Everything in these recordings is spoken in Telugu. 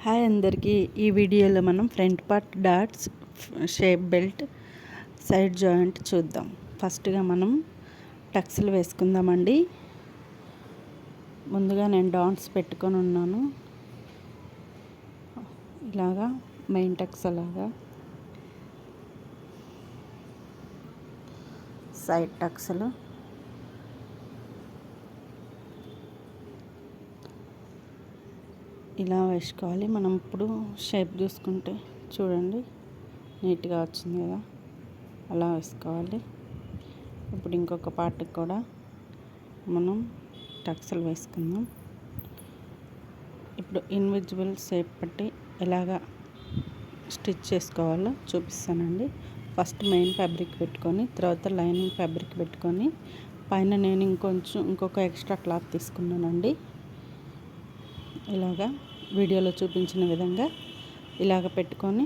హాయ్ అందరికీ. ఈ వీడియోలో మనం front part dots, shape belt, side joint చూద్దాం. ఫస్ట్గా మనం టక్స్లు వేసుకుందామండి. ముందుగా నేను డాట్స్ పెట్టుకొని ఉన్నాను. ఇలాగా మెయిన్ టక్స్, అలాగా సైడ్ టక్స్లు, ఇలా వేసుకోవాలి. మనం ఇప్పుడు షేప్ చూసుకుంటే చూడండి, నీట్గా వచ్చింది కదా, అలా వేసుకోవాలి. ఇప్పుడు ఇంకొక పార్ట్కి కూడా మనం టక్స్లు వేసుకుందాం. ఇప్పుడు ఇన్విజిబుల్ షేప్ పట్టి ఎలాగా స్టిచ్ చేసుకోవాలో చూపిస్తానండి. ఫస్ట్ మెయిన్ ఫ్యాబ్రిక్ పెట్టుకొని, తర్వాత లైనింగ్ ఫ్యాబ్రిక్ పెట్టుకొని, పైన నేను ఇంకొక ఎక్స్ట్రా క్లాత్ తీసుకున్నానండి. ఇలాగా వీడియోలో చూపించిన విధంగా ఇలాగ పెట్టుకొని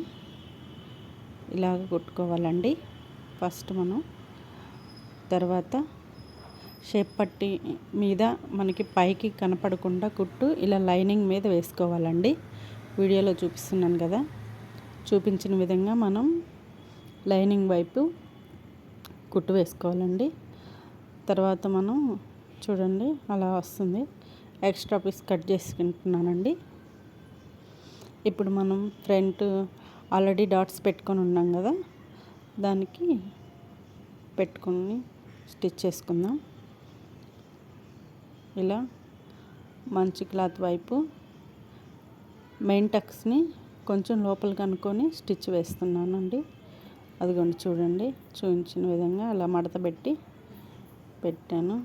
ఇలాగ కుట్టుకోవాలండి ఫస్ట్ మనం. తర్వాత షేప్ పట్టి మీద మనకి పైకి కనపడకుండా కుట్టు ఇలా లైనింగ్ మీద వేసుకోవాలండి. వీడియోలో చూపిస్తున్నాను కదా, చూపించిన విధంగా మనం లైనింగ్ వైపు కుట్టు వేసుకోవాలండి. తర్వాత మనం చూడండి అలా వస్తుంది. ఎక్స్ట్రా పీస్ కట్ చేసుకుంటున్నానండి. ఇప్పుడు మనం ఫ్రంట్ ఆల్రెడీ డాట్స్ పెట్టుకొని ఉన్నాం కదా, దానికి పెట్టుకొని స్టిచ్ చేసుకుందాం. ఇలా మంచి క్లాత్ వైపు మెయిన్ టక్స్ని కొంచెం లోపలికి అనుకొని స్టిచ్ వేస్తున్నానండి. అదిగోండి చూడండి, చూపించిన విధంగా అలా మడత పెట్టాను.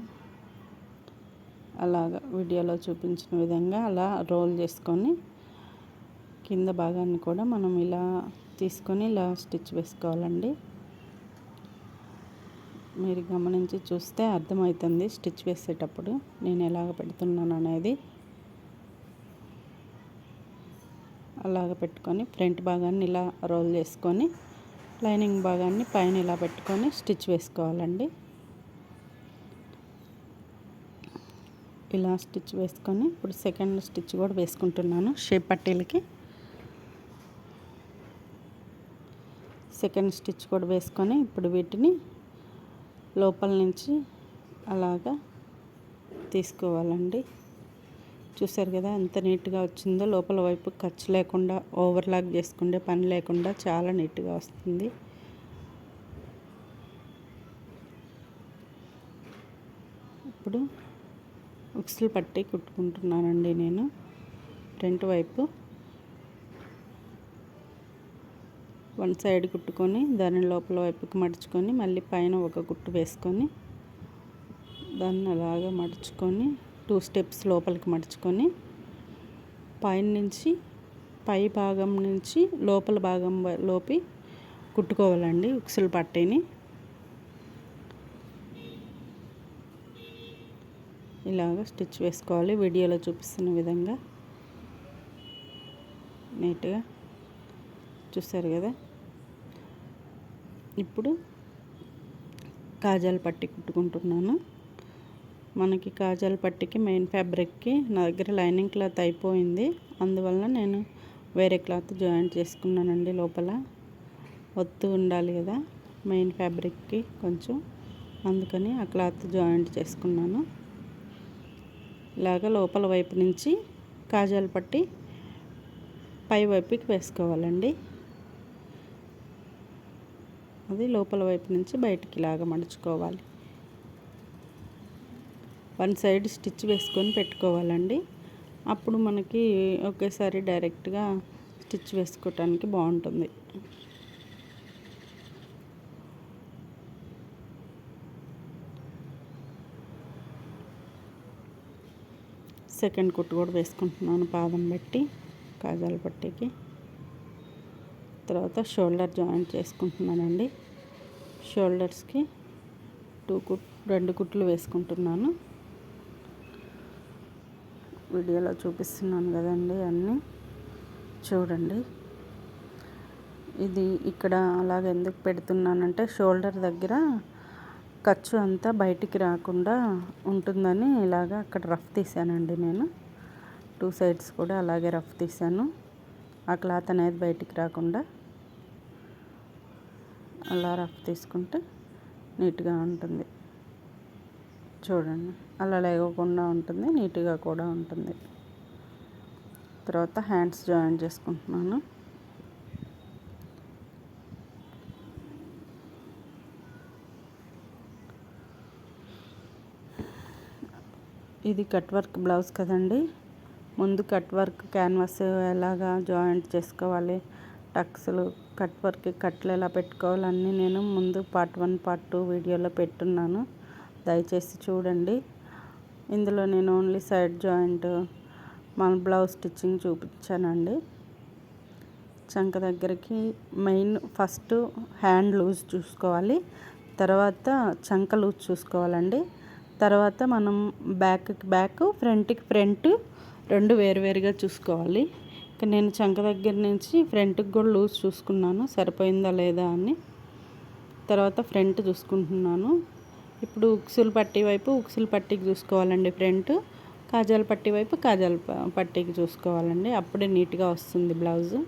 అలాగా వీడియోలో చూపించిన విధంగా అలా రోల్ చేసుకొని కింద భాగాన్ని కూడా మనం ఇలా తీసుకొని ఇలా స్టిచ్ వేసుకోవాలండి. మీరు గమనించి చూస్తే అర్థమవుతుంది స్టిచ్ వేసేటప్పుడు నేను ఎలాగ పెడుతున్నాను అనేది. అలాగ పెట్టుకొని ఫ్రంట్ భాగాన్ని ఇలా రోల్ చేసుకొని లైనింగ్ భాగాన్ని పైన ఇలా పెట్టుకొని స్టిచ్ వేసుకోవాలండి. ఇలా స్టిచ్ వేసుకొని ఇప్పుడు సెకండ్ స్టిచ్ కూడా వేసుకుంటున్నాను. షేప్ పట్టీలకి సెకండ్ స్టిచ్ కూడా వేసుకొని ఇప్పుడు వీటిని లోపల నుంచి అలాగా తీసుకోవాలండి. చూసారు కదా ఎంత నీట్గా వచ్చిందో. లోపల వైపు ఖర్చు లేకుండా, ఓవర్లాక్ చేసుకుంటే పని లేకుండా చాలా నీట్గా వస్తుంది. ఇప్పుడు ఉక్సులు పట్టి కుట్టుకుంటున్నానండి నేను. ఫ్రంట్ వైపు వన్ సైడ్ కుట్టుకొని దాన్ని లోపల వైపుకి మడుచుకొని మళ్ళీ పైన ఒక కుట్టు వేసుకొని దాన్ని అలాగా మడుచుకొని 2 స్టెప్స్ లోపలికి మడుచుకొని పైన నుంచి పై భాగం నుంచి లోపల భాగం లోపి కుట్టుకోవాలండి ఉక్సులు పట్టీని. ఇలాగ స్టిచ్ వేసుకోవాలి వీడియోలో చూపిస్తున్న విధంగా నీట్గా. చూసారు కదా. ఇప్పుడు కాజాల పట్టి కుట్టుకుంటున్నాను. మనకి కాజాల పట్టికి మెయిన్ ఫ్యాబ్రిక్కి నా దగ్గర లైనింగ్ క్లాత్ అయిపోయింది, అందువల్ల నేను వేరే క్లాత్ జాయింట్ చేసుకున్నానండి. లోపల ఒత్తు ఉండాలి కదా మెయిన్ ఫ్యాబ్రిక్కి కొంచెం, అందుకని ఆ క్లాత్ జాయింట్ చేసుకున్నాను. ఇలాగ లోపల వైపు నుంచి కాజాల పట్టి పై వైపుకి వేసుకోవాలండి. అది లోపల వైపు నుంచి బయటికి ఇలాగ మడుచుకోవాలి. వన్ సైడ్ స్టిచ్ వేసుకొని పెట్టుకోవాలండి. అప్పుడు మనకి ఒకేసారి డైరెక్ట్గా స్టిచ్ వేసుకోవటానికి బాగుంటుంది. సెకండ్ కుట్టు కూడా వేసుకుంటున్నాను పాదం పెట్టి కాజాల పట్టీకి. తర్వాత షోల్డర్ జాయింట్ చేసుకుంటున్నానండి. షోల్డర్స్కి 2 కుట్లు వేసుకుంటున్నాను. వీడియోలో చూపిస్తున్నాను కదండి, అన్నీ చూడండి. ఇది ఇక్కడ అలాగ ఎందుకు పెడుతున్నానంటే షోల్డర్ దగ్గర ఖర్చు అంతా బయటికి రాకుండా ఉంటుందని ఇలాగ అక్కడ రఫ్ తీసానండి నేను. 2 సైడ్స్ కూడా అలాగే రఫ్ తీసాను. ఆ క్లాత్ అనేది బయటికి రాకుండా అలా రఫ్ తీసుకుంటే నీట్గా ఉంటుంది. చూడండి, అలా లేకుండా ఉంటుంది, నీట్గా కూడా ఉంటుంది. తర్వాత హ్యాండ్స్ జాయిన్ చేసుకుంటున్నాను. ఇది కట్ వర్క్ బ్లౌజ్ కదండి. ముందు కట్ వర్క్ క్యాన్వాస్ ఎలాగా జాయింట్ చేసుకోవాలి, టక్స్లు కట్ వర్క్ కట్లు ఎలా పెట్టుకోవాలి అన్నీ నేను ముందు పార్ట్ 1 పార్ట్ 2 వీడియోలో పెట్టున్నాను, దయచేసి చూడండి. ఇందులో నేను ఓన్లీ సైడ్ జాయింట్ మన బ్లౌజ్ స్టిచ్చింగ్ చూపించానండి. చంక దగ్గరికి మెయిన్ ఫస్ట్ హ్యాండ్ లూజ్ చూసుకోవాలి, తర్వాత చంక లూజ్ చూసుకోవాలండి. తర్వాత మనం బ్యాక్కి బ్యాక్ ఫ్రంట్కి ఫ్రంట్ రెండు వేరువేరుగా చూసుకోవాలి. ఇక నేను చంక దగ్గర నుంచి ఫ్రంట్కి కూడా లూజ్ చూసుకున్నాను, సరిపోయిందా లేదా అని. తర్వాత ఫ్రంట్ చూసుకుంటున్నాను. ఇప్పుడు ఉక్సుల పట్టీ వైపు ఉక్సుల పట్టీకి చూసుకోవాలండి ఫ్రంట్, కాజాల పట్టీ వైపు కాజాల పట్టీకి చూసుకోవాలండి. అప్పుడే నీట్గా వస్తుంది బ్లౌజు.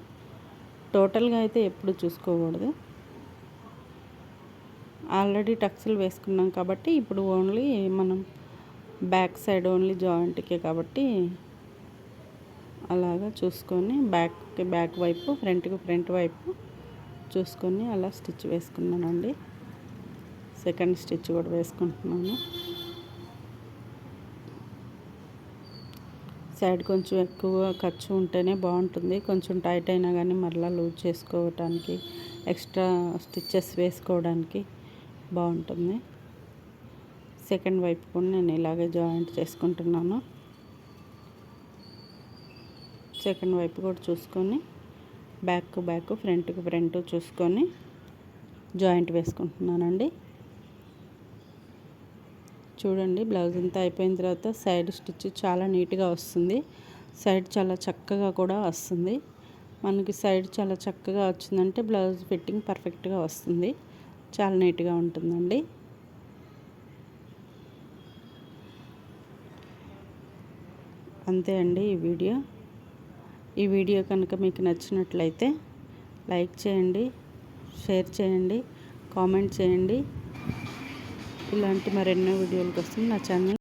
టోటల్గా అయితే ఎప్పుడు చూసుకోకూడదు. ఆల్రెడీ టక్స్లు వేసుకున్నాం కాబట్టి ఇప్పుడు ఓన్లీ మనం బ్యాక్ సైడ్ ఓన్లీ జాయింట్కే కాబట్టి అలాగా చూసుకొని బ్యాక్కి బ్యాక్ వైపు ఫ్రంట్కి ఫ్రంట్ వైపు చూసుకొని అలా స్టిచ్ వేసుకున్నానండి. సెకండ్ స్టిచ్ కూడా వేసుకుంటున్నాను. సైడ్ కొంచెం ఎక్కువ ఖర్చు ఉంటేనే బాగుంటుంది, కొంచెం టైట్ అయినా కానీ మరలా లూజ్ చేసుకోవటానికి ఎక్స్ట్రా స్టిచ్చెస్ వేసుకోవడానికి బాగుంటుంది. సెకండ్ వైపు కూడా నేను ఇలాగే జాయింట్ చేసుకుంటున్నాను. సెకండ్ వైపు కూడా చూసుకొని బ్యాక్ బ్యాక్ ఫ్రంట్కి ఫ్రంట్ చూసుకొని జాయింట్ వేసుకుంటున్నానండి. చూడండి, బ్లౌజ్ అంతా అయిపోయిన తర్వాత సైడ్ స్టిచ్ చాలా నీట్గా వస్తుంది, సైడ్ చాలా చక్కగా కూడా వస్తుంది. మనకి సైడ్ చాలా చక్కగా వచ్చిందంటే బ్లౌజ్ ఫిట్టింగ్ పర్ఫెక్ట్గా వస్తుంది, చాలా నీట్గా ఉంటుందండి. అంతే అండి ఈ వీడియో కనుక మీకు నచ్చినట్లయితే లైక్ చేయండి, షేర్ చేయండి, కామెంట్ చేయండి. ఇలాంటి మరెన్నో వీడియోల కోసం నా ఛానల్